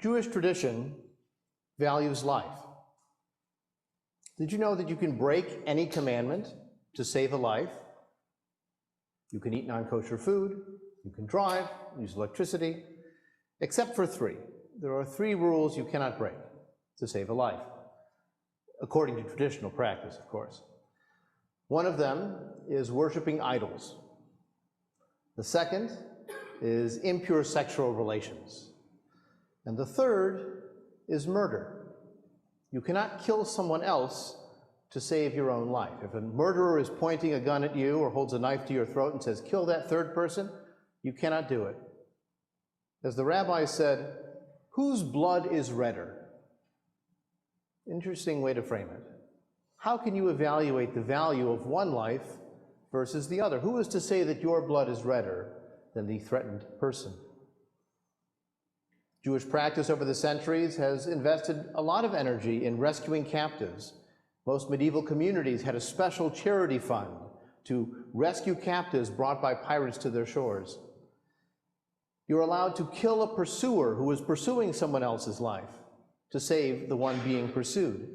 Jewish tradition values life. Did you know that you can break any commandment to save a life? You can eat non-kosher food, you can drive, use electricity, except for three. There are three rules you cannot break to save a life, according to traditional practice, of course. One of them is worshiping idols. The second is impure sexual relations. And the third is murder. You cannot kill someone else to save your own life. If a murderer is pointing a gun at you or holds a knife to your throat and says, kill that third person, you cannot do it. As the rabbi said, whose blood is redder? Interesting way to frame it. How can you evaluate the value of one life versus the other? Who is to say that your blood is redder than the threatened person? Jewish practice over the centuries has invested a lot of energy in rescuing captives. Most medieval communities had a special charity fund to rescue captives brought by pirates to their shores. You're allowed to kill a pursuer who is pursuing someone else's life to save the one being pursued.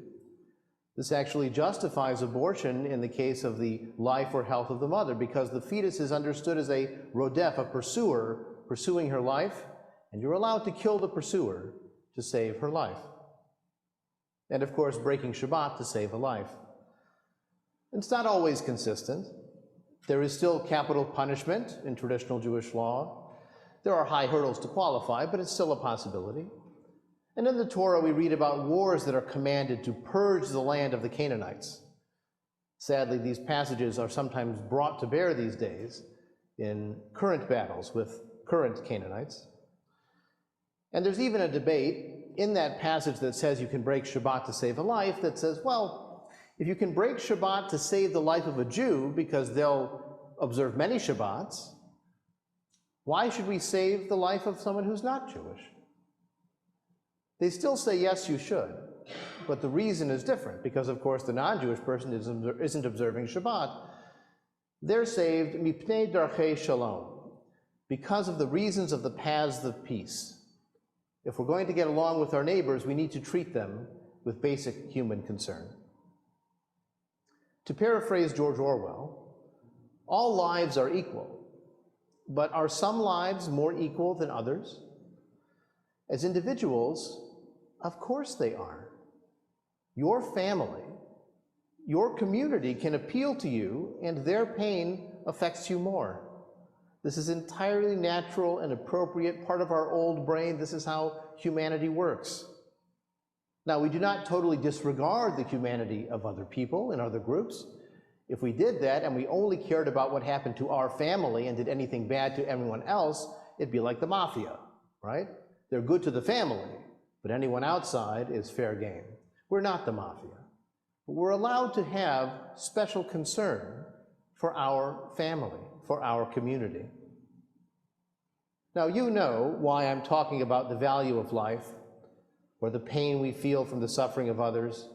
This actually justifies abortion in the case of the life or health of the mother, because the fetus is understood as a rodef, a pursuer pursuing her life, and you're allowed to kill the pursuer to save her life. And of course, breaking Shabbat to save a life. It's not always consistent. There is still capital punishment in traditional Jewish law. There are high hurdles to qualify, but it's still a possibility. And in the Torah, we read about wars that are commanded to purge the land of the Canaanites. Sadly, these passages are sometimes brought to bear these days in current battles with current Canaanites. And there's even a debate in that passage that says you can break Shabbat to save a life that says, well, if you can break Shabbat to save the life of a Jew because they'll observe many Shabbats, why should we save the life of someone who's not Jewish? They still say, yes, you should, but the reason is different because, of course, the non-Jewish person isn't observing Shabbat. They're saved mipnei darchei shalom, because of the reasons of the paths of peace. If we're going to get along with our neighbors, we need to treat them with basic human concern. To paraphrase George Orwell, all lives are equal, but are some lives more equal than others? As individuals, of course they are. Your family, your community can appeal to you, and their pain affects you more. This is entirely natural and appropriate, part of our old brain. This is how humanity works. Now, we do not totally disregard the humanity of other people and other groups. If we did that and we only cared about what happened to our family and did anything bad to everyone else, it'd be like the mafia, right? They're good to the family, but anyone outside is fair game. We're not the mafia, but we're allowed to have special concern for our family, for our community. Now, you know why I'm talking about the value of life, or the pain we feel from the suffering of others,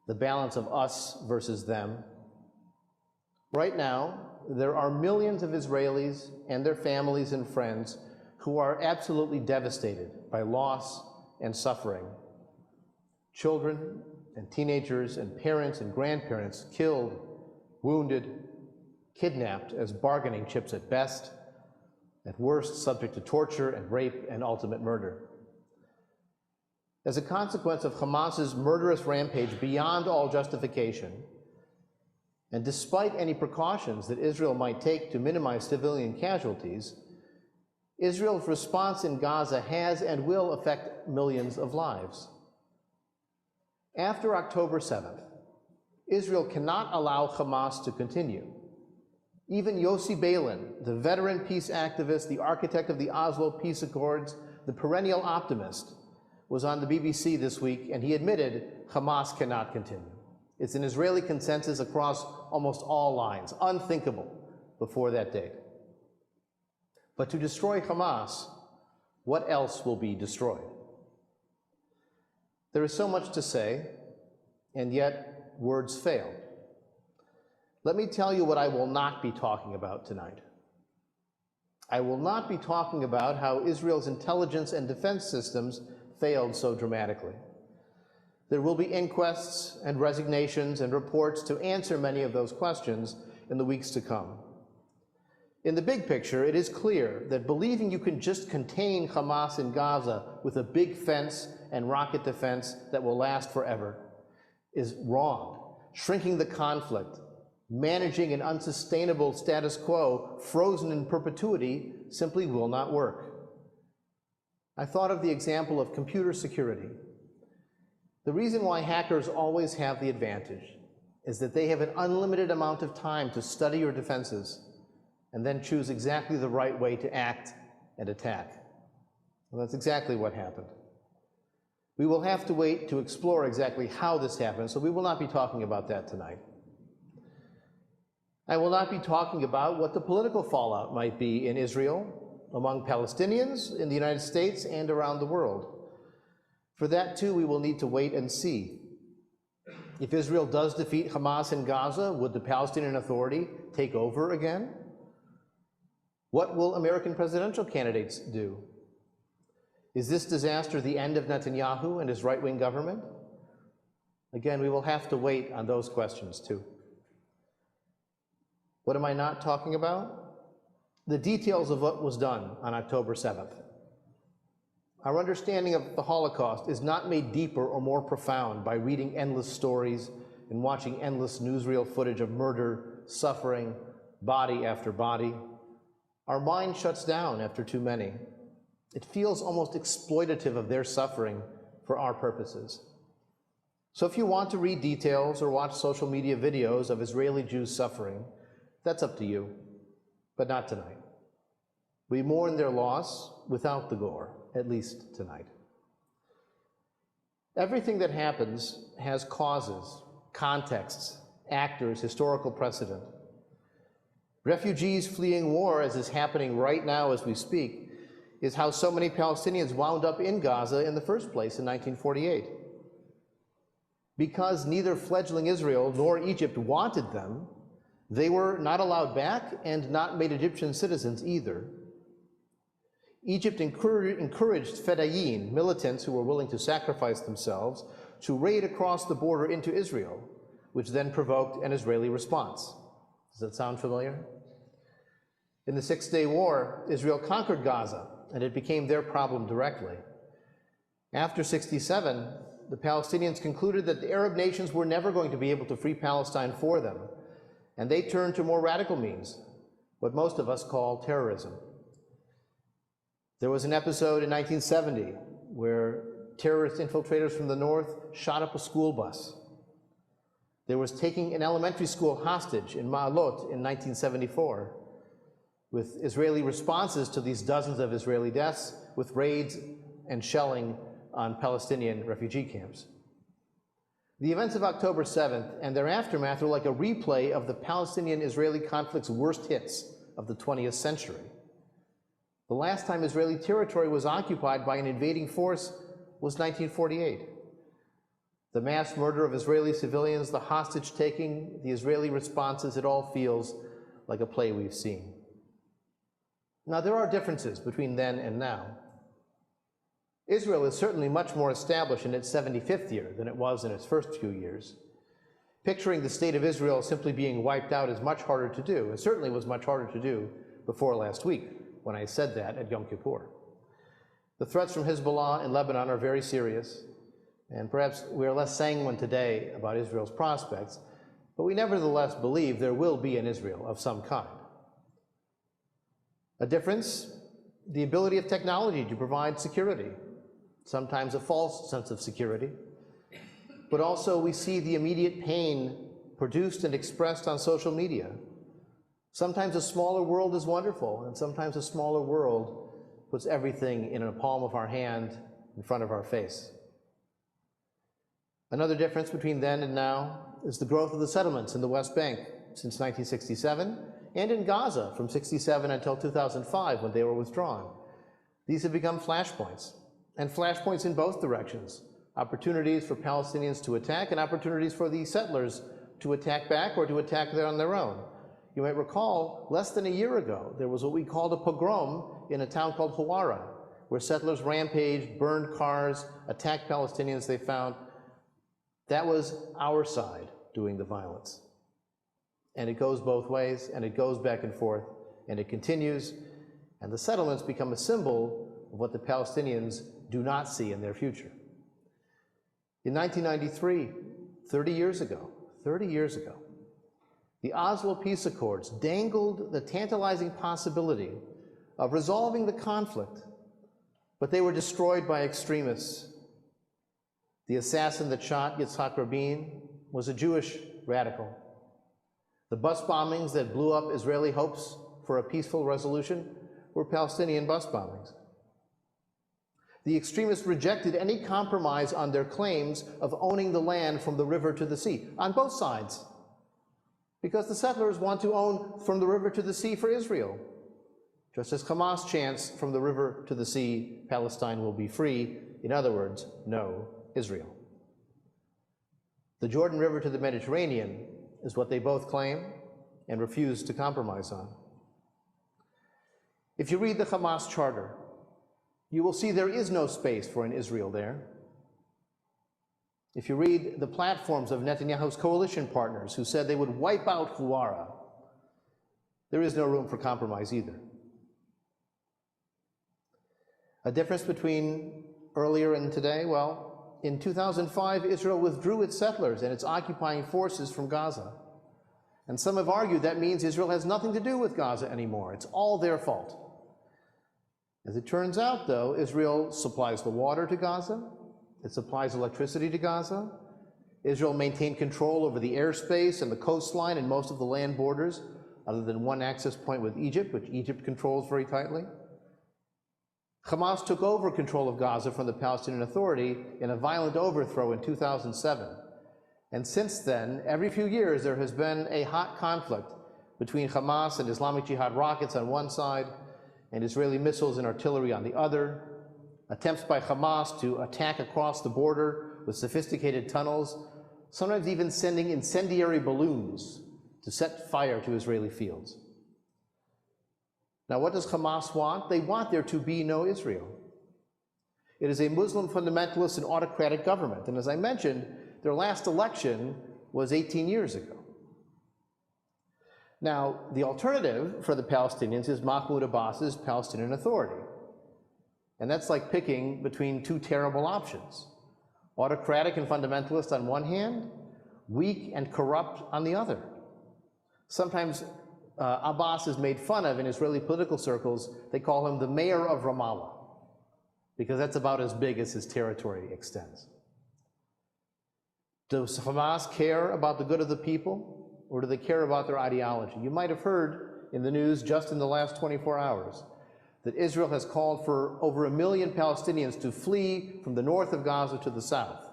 the balance of us versus them. Right now, there are millions of Israelis and their families and friends who are absolutely devastated by loss and suffering. Children and teenagers and parents and grandparents killed, wounded, kidnapped as bargaining chips at best, at worst subject to torture and rape and ultimate murder. As a consequence of Hamas's murderous rampage beyond all justification, and despite any precautions that Israel might take to minimize civilian casualties, Israel's response in Gaza has and will affect millions of lives. After October 7th, Israel cannot allow Hamas to continue. Even Yossi Beilin, the veteran peace activist, the architect of the Oslo Peace Accords, the perennial optimist, was on the BBC this week, and he admitted Hamas cannot continue. It's an Israeli consensus across almost all lines, unthinkable before that date. But to destroy Hamas, what else will be destroyed? There is so much to say, and yet words fail. Let me tell you what I will not be talking about tonight. I will not be talking about how Israel's intelligence and defense systems failed so dramatically. There will be inquests and resignations and reports to answer many of those questions in the weeks to come. In the big picture, it is clear that believing you can just contain Hamas in Gaza with a big fence and rocket defense that will last forever is wrong. Shrinking the conflict, managing an unsustainable status quo frozen in perpetuity simply will not work. I thought of the example of computer security. The reason why hackers always have the advantage is that they have an unlimited amount of time to study your defenses and then choose exactly the right way to act and attack. Well, that's exactly what happened. We will have to wait to explore exactly how this happened, so we will not be talking about that tonight. I will not be talking about what the political fallout might be in Israel, among Palestinians, in the United States, and around the world. For that, too, we will need to wait and see. If Israel does defeat Hamas in Gaza, would the Palestinian Authority take over again? What will American presidential candidates do? Is this disaster the end of Netanyahu and his right-wing government? Again, we will have to wait on those questions, too. What am I not talking about? The details of what was done on October 7th. Our understanding of the Holocaust is not made deeper or more profound by reading endless stories and watching endless newsreel footage of murder, suffering, body after body. Our mind shuts down after too many. It feels almost exploitative of their suffering for our purposes. So if you want to read details or watch social media videos of Israeli Jews suffering, that's up to you, but not tonight. We mourn their loss without the gore, at least tonight. Everything that happens has causes, contexts, actors, historical precedent. Refugees fleeing war, as is happening right now as we speak, is how so many Palestinians wound up in Gaza in the first place in 1948. Because neither fledgling Israel nor Egypt wanted them, they were not allowed back and not made Egyptian citizens either. Egypt encouraged Fedayeen, militants who were willing to sacrifice themselves, to raid across the border into Israel, which then provoked an Israeli response. Does that sound familiar? In the Six-Day War, Israel conquered Gaza, and it became their problem directly. After '67, the Palestinians concluded that the Arab nations were never going to be able to free Palestine for them, and they turned to more radical means, what most of us call terrorism. There was an episode in 1970 where terrorist infiltrators from the north shot up a school bus. There was taking an elementary school hostage in Ma'alot in 1974, with Israeli responses to these dozens of Israeli deaths with raids and shelling on Palestinian refugee camps. The events of October 7th and their aftermath are like a replay of the Palestinian-Israeli conflict's worst hits of the 20th century. The last time Israeli territory was occupied by an invading force was 1948. The mass murder of Israeli civilians, the hostage-taking, the Israeli responses, it all feels like a play we've seen. Now, there are differences between then and now. Israel is certainly much more established in its 75th year than it was in its first few years. Picturing the state of Israel simply being wiped out is much harder to do. It certainly was much harder to do before last week, when I said that at Yom Kippur. The threats from Hezbollah in Lebanon are very serious, and perhaps we are less sanguine today about Israel's prospects, but we nevertheless believe there will be an Israel of some kind. A difference, the ability of technology to provide security, sometimes a false sense of security, but also we see the immediate pain produced and expressed on social media. Sometimes a smaller world is wonderful, and sometimes a smaller world puts everything in a palm of our hand in front of our face. Another difference between then and now is the growth of the settlements in the West Bank since 1967, and in Gaza from '67 until 2005 when they were withdrawn. These have become flashpoints, and flashpoints in both directions. Opportunities for Palestinians to attack and opportunities for the settlers to attack back or to attack there on their own. You might recall, less than a year ago, there was what we called a pogrom in a town called Hawara, where settlers rampaged, burned cars, attacked Palestinians they found. That was our side doing the violence. And it goes both ways, and it goes back and forth, and it continues, and the settlements become a symbol of what the Palestinians do not see in their future. In 1993, 30 years ago, the Oslo Peace Accords dangled the tantalizing possibility of resolving the conflict, but they were destroyed by extremists. The assassin that shot Yitzhak Rabin was a Jewish radical. The bus bombings that blew up Israeli hopes for a peaceful resolution were Palestinian bus bombings. The extremists rejected any compromise on their claims of owning the land from the river to the sea, on both sides, because the settlers want to own from the river to the sea for Israel. Just as Hamas chants, from the river to the sea, Palestine will be free. In other words, no Israel. The Jordan River to the Mediterranean is what they both claim and refuse to compromise on. If you read the Hamas charter, you will see there is no space for an Israel there. If you read the platforms of Netanyahu's coalition partners who said they would wipe out Huwara, there is no room for compromise either. A difference between earlier and today, well, in 2005, Israel withdrew its settlers and its occupying forces from Gaza. And some have argued that means Israel has nothing to do with Gaza anymore. It's all their fault. As it turns out, though, Israel supplies the water to Gaza, it supplies electricity to Gaza, Israel maintained control over the airspace and the coastline and most of the land borders, other than one access point with Egypt, which Egypt controls very tightly. Hamas took over control of Gaza from the Palestinian Authority in a violent overthrow in 2007. And since then, every few years, there has been a hot conflict between Hamas and Islamic Jihad rockets on one side and Israeli missiles and artillery on the other, attempts by Hamas to attack across the border with sophisticated tunnels, sometimes even sending incendiary balloons to set fire to Israeli fields. Now, what does Hamas want? They want there to be no Israel. It is a Muslim fundamentalist and autocratic government, and as I mentioned, their last election was 18 years ago. Now, the alternative for the Palestinians is Mahmoud Abbas's Palestinian Authority. And that's like picking between two terrible options. Autocratic and fundamentalist on one hand, weak and corrupt on the other. Sometimes Abbas is made fun of in Israeli political circles. They call him the mayor of Ramallah, because that's about as big as his territory extends. Does Hamas care about the good of the people? Or do they care about their ideology? You might have heard in the news just in the last 24 hours that Israel has called for over 1 million Palestinians to flee from the north of Gaza to the south.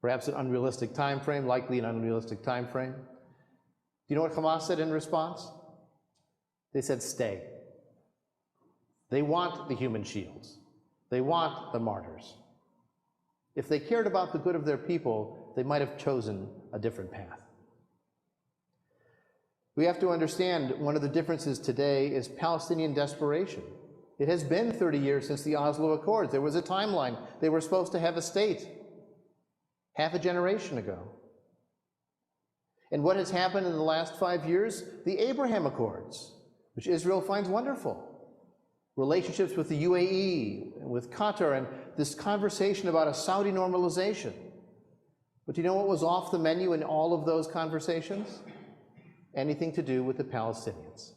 Perhaps an unrealistic time frame, likely an unrealistic time frame. Do you know what Hamas said in response? They said, stay. They want the human shields. They want the martyrs. If they cared about the good of their people, they might have chosen a different path. We have to understand one of the differences today is Palestinian desperation. It has been 30 years since the Oslo Accords. There was a timeline. They were supposed to have a state half a generation ago. And what has happened in the last 5 years? The Abraham Accords, which Israel finds wonderful. Relationships with the UAE, and with Qatar, and this conversation about a Saudi normalization. But do you know what was off the menu in all of those conversations? Anything to do with the Palestinians.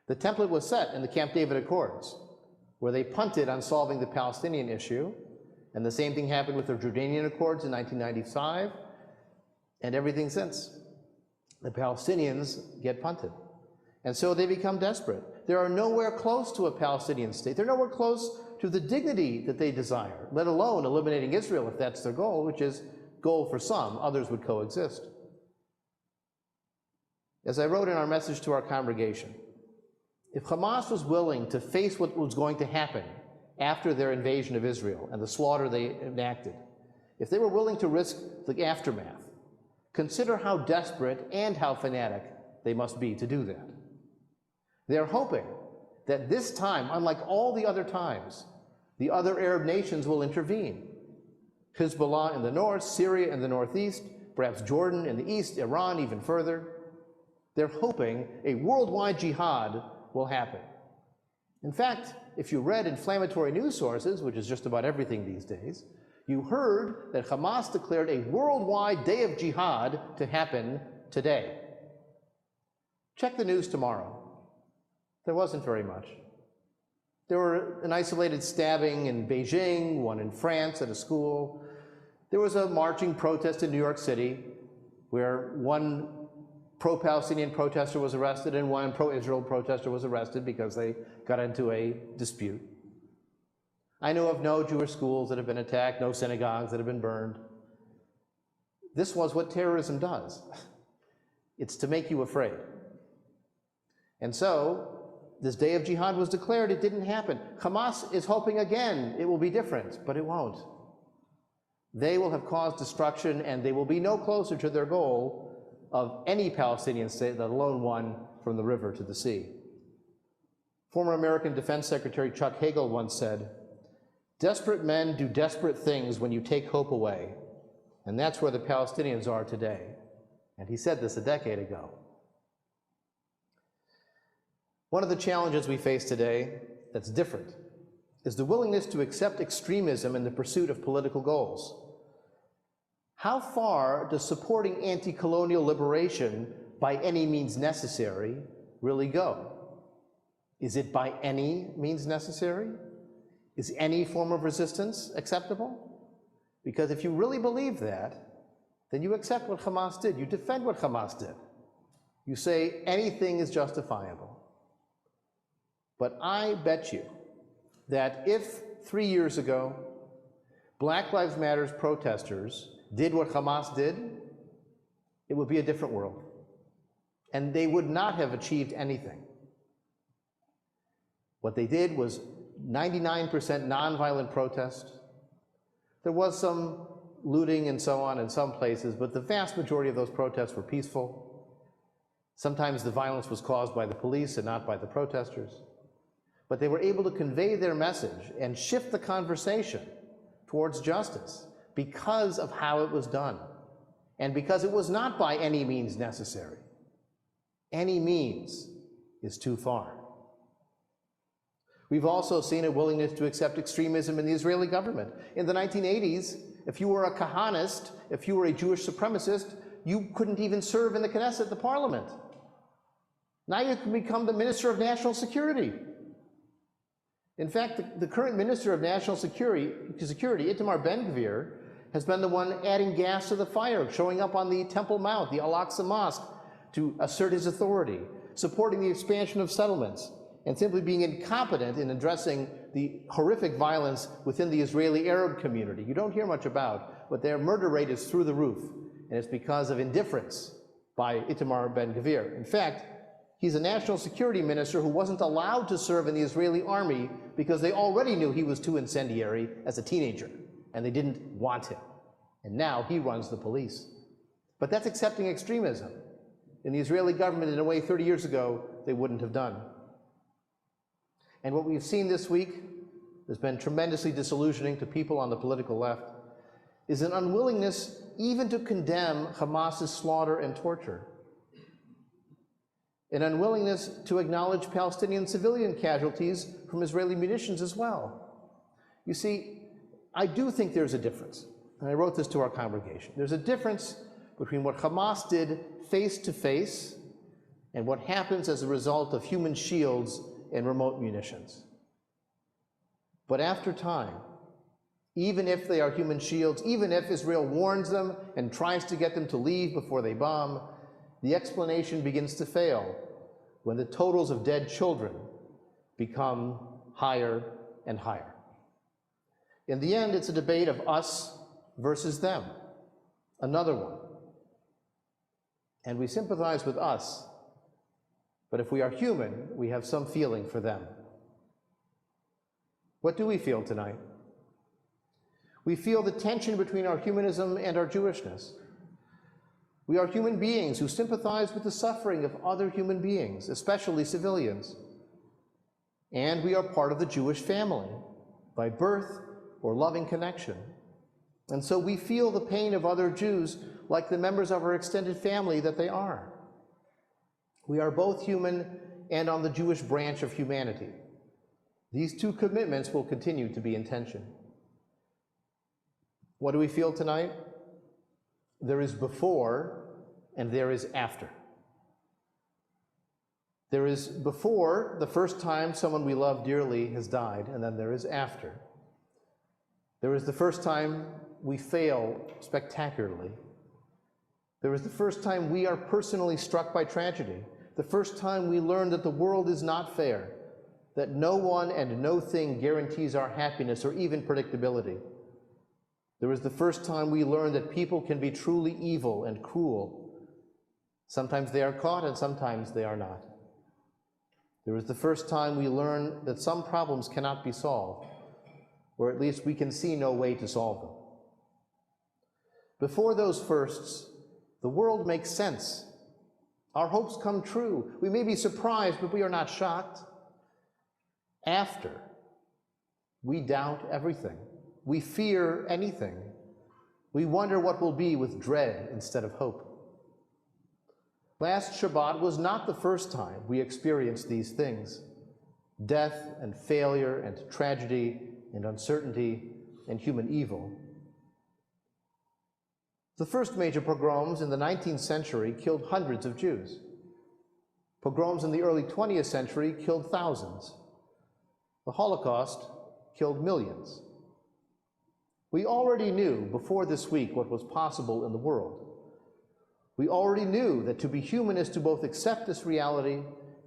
The template was set in the Camp David Accords, where they punted on solving the Palestinian issue, and the same thing happened with the Jordanian Accords in 1995, and everything since. The Palestinians get punted. And so they become desperate. They are nowhere close to a Palestinian state. They're nowhere close to the dignity that they desire, let alone eliminating Israel if that's their goal, which is goal for some. Others would coexist. As I wrote in our message to our congregation, if Hamas was willing to face what was going to happen after their invasion of Israel and the slaughter they enacted, if they were willing to risk the aftermath, consider how desperate and how fanatic they must be to do that. They're hoping that this time, unlike all the other times, the other Arab nations will intervene. Hezbollah in the north, Syria in the northeast, perhaps Jordan in the east, Iran even further. They're hoping a worldwide jihad will happen. In fact, if you read inflammatory news sources, which is just about everything these days, you heard that Hamas declared a worldwide day of jihad to happen today. Check the news tomorrow. There wasn't very much. There were an isolated stabbing in Beijing, one in France at a school. There was a marching protest in New York City where one pro-Palestinian protester was arrested and one pro-Israel protester was arrested because they got into a dispute. I know of no Jewish schools that have been attacked, no synagogues that have been burned. This was what terrorism does. It's to make you afraid. And so, this day of jihad was declared, it didn't happen. Hamas is hoping again it will be different, but it won't. They will have caused destruction and they will be no closer to their goal of any Palestinian state, let alone one from the river to the sea. Former American Defense Secretary Chuck Hagel once said, "Desperate men do desperate things when you take hope away." And that's where the Palestinians are today. And he said this a decade ago. One of the challenges we face today that's different is the willingness to accept extremism in the pursuit of political goals. How far does supporting anti-colonial liberation by any means necessary really go? Is it by any means necessary? Is any form of resistance acceptable? Because if you really believe that, then you accept what Hamas did. You defend what Hamas did. You say anything is justifiable. But I bet you that if 3 years ago, Black Lives Matter protesters did what Hamas did, it would be a different world. And they would not have achieved anything. What they did was 99% nonviolent protest. There was some looting and so on in some places, but the vast majority of those protests were peaceful. Sometimes the violence was caused by the police and not by the protesters. But they were able to convey their message and shift the conversation towards justice because of how it was done, and because it was not by any means necessary. Any means is too far. We've also seen a willingness to accept extremism in the Israeli government. In the 1980s, if you were a Kahanist, if you were a Jewish supremacist, you couldn't even serve in the Knesset, the parliament. Now you can become the Minister of National Security. In fact, the current Minister of National Security, Itamar Ben-Gvir, has been the one adding gas to the fire, showing up on the Temple Mount, the Al-Aqsa Mosque, to assert his authority, supporting the expansion of settlements, and simply being incompetent in addressing the horrific violence within the Israeli Arab community. You don't hear much about, but their murder rate is through the roof, and it's because of indifference by Itamar Ben-Gvir. In fact, he's a national security minister who wasn't allowed to serve in the Israeli army because they already knew he was too incendiary as a teenager, and they didn't want him. And now he runs the police. But that's accepting extremism in the Israeli government in a way 30 years ago they wouldn't have done. And what we've seen this week has been tremendously disillusioning to people on the political left, is an unwillingness even to condemn Hamas's slaughter and torture. An unwillingness to acknowledge Palestinian civilian casualties from Israeli munitions as well. You see, I do think there's a difference, and I wrote this to our congregation. There's a difference between what Hamas did face to face and what happens as a result of human shields and remote munitions. But after time, even if they are human shields, even if Israel warns them and tries to get them to leave before they bomb, the explanation begins to fail when the totals of dead children become higher and higher. In the end, it's a debate of us versus them, another one. And we sympathize with us, but if we are human, we have some feeling for them. What do we feel tonight? We feel the tension between our humanism and our Jewishness. We are human beings who sympathize with the suffering of other human beings, especially civilians. And we are part of the Jewish family, by birth or loving connection. And so we feel the pain of other Jews like the members of our extended family that they are. We are both human and on the Jewish branch of humanity. These two commitments will continue to be in tension. What do we feel tonight? There is before and there is after. There is before, the first time someone we love dearly has died, and then there is after. There is the first time we fail spectacularly. There is the first time we are personally struck by tragedy, the first time we learn that the world is not fair, that no one and no thing guarantees our happiness or even predictability. There is the first time we learn that people can be truly evil and cruel. Sometimes they are caught and sometimes they are not. There is the first time we learn that some problems cannot be solved, or at least we can see no way to solve them. Before those firsts, the world makes sense. Our hopes come true. We may be surprised, but we are not shocked. After, we doubt everything. We fear anything. We wonder what will be with dread instead of hope. Last Shabbat was not the first time we experienced these things: death and failure and tragedy and uncertainty and human evil. The first major pogroms in the 19th century killed hundreds of Jews. Pogroms in the early 20th century killed thousands. The Holocaust killed millions. We already knew before this week what was possible in the world. We already knew that to be human is to both accept this reality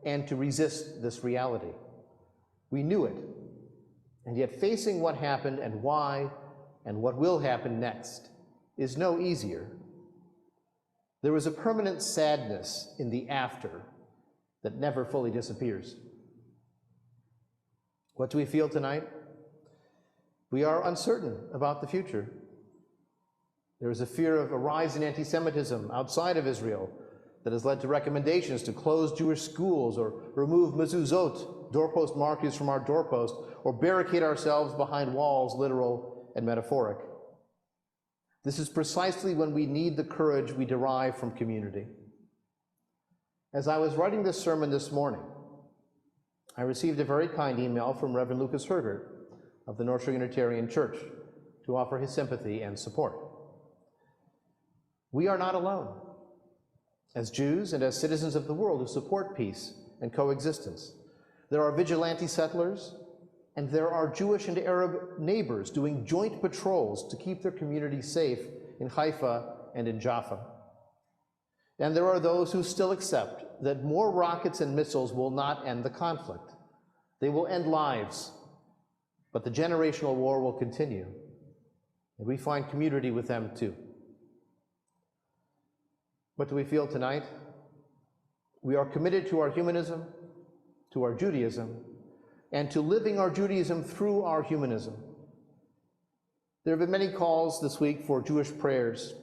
and to resist this reality. We knew it, and yet facing what happened and why and what will happen next is no easier. There is a permanent sadness in the after that never fully disappears. What do we feel tonight? We are uncertain about the future. There is a fear of a rise in anti-Semitism outside of Israel that has led to recommendations to close Jewish schools or remove mezuzot, doorpost markers, from our doorpost, or barricade ourselves behind walls, literal and metaphoric. This is precisely when we need the courage we derive from community. As I was writing this sermon this morning, I received a very kind email from Reverend Lucas Hergert of the North Shore Unitarian Church to offer his sympathy and support. We are not alone, as Jews and as citizens of the world who support peace and coexistence. There are vigilante settlers, and there are Jewish and Arab neighbors doing joint patrols to keep their communities safe in Haifa and in Jaffa. And there are those who still accept that more rockets and missiles will not end the conflict. They will end lives, but the generational war will continue, and we find community with them too. What do we feel tonight? We are committed to our humanism, to our Judaism, and to living our Judaism through our humanism. There have been many calls this week for Jewish prayers,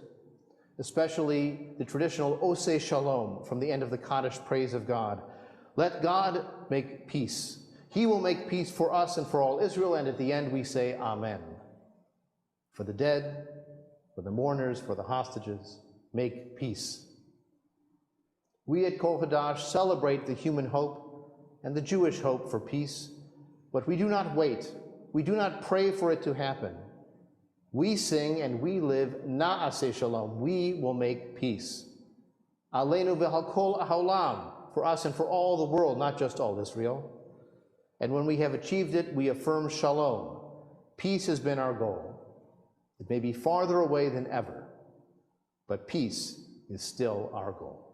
especially the traditional Oseh Shalom from the end of the Kaddish praise of God. Let God make peace. He will make peace for us and for all Israel, and at the end we say Amen. For the dead, for the mourners, for the hostages, make peace. We at Kol Hadash celebrate the human hope and the Jewish hope for peace, but we do not wait. We do not pray for it to happen. We sing and we live Na'aseh Shalom. We will make peace. Aleinu v'hal kol ha'olam, for us and for all the world, not just all Israel. And when we have achieved it, we affirm Shalom. Peace has been our goal. It may be farther away than ever, but peace is still our goal.